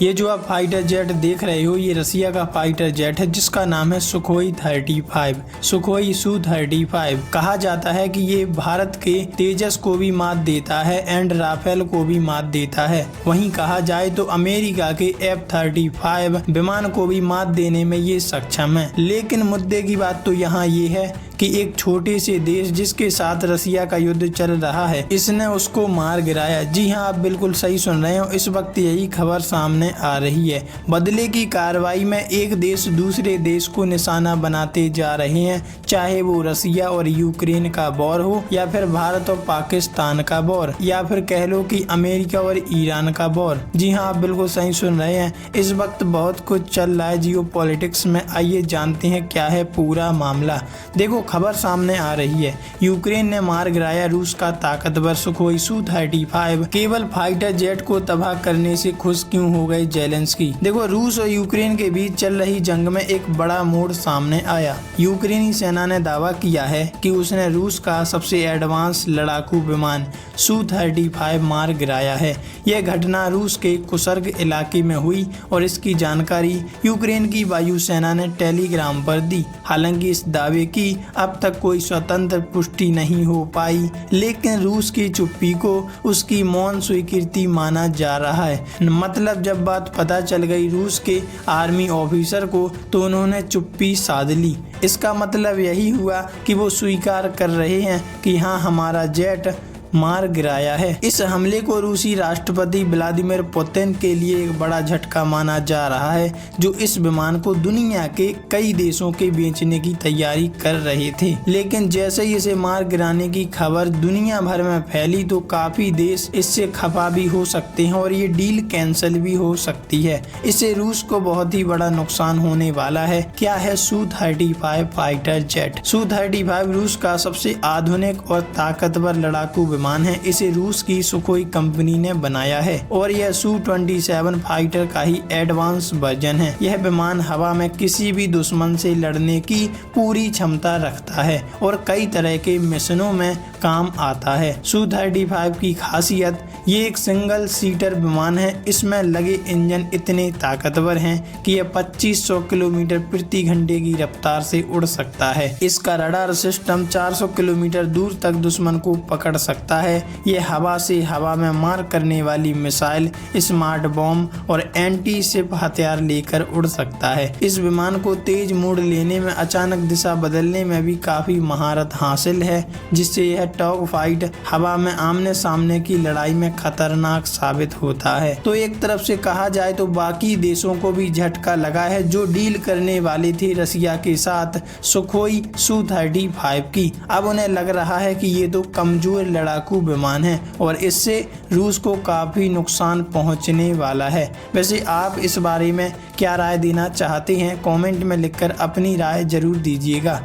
ये जो आप फाइटर जेट देख रहे हो ये रसिया का फाइटर जेट है जिसका नाम है सुखोई 35। सुखोई Su-35 कहा जाता है कि ये भारत के तेजस को भी मात देता है एंड राफेल को भी मात देता है। वहीं कहा जाए तो अमेरिका के F-35 विमान को भी मात देने में ये सक्षम है। लेकिन मुद्दे की बात तो यहाँ ये है कि एक छोटे से देश जिसके साथ रसिया का युद्ध चल रहा है इसने उसको मार गिराया। जी हाँ, आप बिल्कुल सही सुन रहे हो, इस वक्त यही खबर सामने आ रही है। बदले की कार्रवाई में एक देश दूसरे देश को निशाना बनाते जा रहे हैं, चाहे वो रसिया और यूक्रेन का वॉर हो या फिर भारत और पाकिस्तान का वॉर या फिर कह लो कि अमेरिका और ईरान का वॉर। जी हाँ, आप बिल्कुल सही सुन रहे हैं, इस वक्त बहुत कुछ चल रहा है जियो पॉलिटिक्स में। आइए जानते हैं क्या है पूरा मामला। देखो, खबर सामने आ रही है, यूक्रेन ने मार गिराया रूस का ताकतवर सुखोई Su-35। केवल फाइटर जेट को तबाह करने से खुश क्यों हो गए जेलेंस्की। देखो, रूस और यूक्रेन के बीच चल रही जंग में एक बड़ा मोड़ सामने आया। यूक्रेनी सेना ने दावा किया है कि उसने रूस का सबसे एडवांस लड़ाकू विमान Su-35 मार गिराया है। यह घटना रूस के कुर्स्क इलाके में हुई और इसकी जानकारी यूक्रेन की वायुसेना ने टेलीग्राम पर दी। हालांकि इस दावे की अब तक कोई स्वतंत्र पुष्टि नहीं हो पाई, लेकिन रूस की चुप्पी को उसकी मौन स्वीकृति माना जा रहा है। मतलब जब बात पता चल गई रूस के आर्मी ऑफिसर को तो उन्होंने चुप्पी साध ली। इसका मतलब यही हुआ कि वो स्वीकार कर रहे हैं कि हाँ, हमारा जेट मार गिराया है। इस हमले को रूसी राष्ट्रपति व्लादिमीर पुतिन के लिए एक बड़ा झटका माना जा रहा है, जो इस विमान को दुनिया के कई देशों के बेचने की तैयारी कर रहे थे। लेकिन जैसे ही इसे मार गिराने की खबर दुनिया भर में फैली तो काफी देश इससे खफा भी हो सकते हैं और ये डील कैंसिल भी हो सकती है। इससे रूस को बहुत ही बड़ा नुकसान होने वाला है। क्या है Su-35 फाइटर जेट। Su-35 रूस का सबसे आधुनिक और ताकतवर लड़ाकू विमान है। इसे रूस की सुखोई कंपनी ने बनाया है और यह Su-27 फाइटर का ही एडवांस वर्जन है। यह विमान हवा में किसी भी दुश्मन से लड़ने की पूरी क्षमता रखता है और कई तरह के मिशनों में काम आता है। Su-35 की खासियत ये एक सिंगल सीटर विमान है। इसमें लगे इंजन इतने ताकतवर हैं कि यह 2500 किलोमीटर प्रति घंटे की रफ्तार से उड़ सकता है। इसका रडार सिस्टम 400 किलोमीटर दूर तक दुश्मन को पकड़ सकता है। ये हवा से हवा में मार करने वाली मिसाइल, स्मार्ट बॉम्ब और एंटी शिप हथियार लेकर उड़ सकता है। इस विमान को तेज मोड़ लेने में, अचानक दिशा बदलने में भी काफी महारत हासिल है, जिससे यह डॉग फाइट, हवा में आमने सामने की लड़ाई में खतरनाक साबित होता है। तो एक तरफ से कहा जाए तो बाकी देशों को भी झटका लगा है जो डील करने वाले थे रसिया के साथ सुखोई Su-35 की। अब उन्हें लग रहा है कि ये तो कमजोर लड़ाकू विमान है और इससे रूस को काफी नुकसान पहुंचने वाला है। वैसे आप इस बारे में क्या राय देना चाहते हैं, कमेंट में लिखकर अपनी राय जरूर दीजिएगा।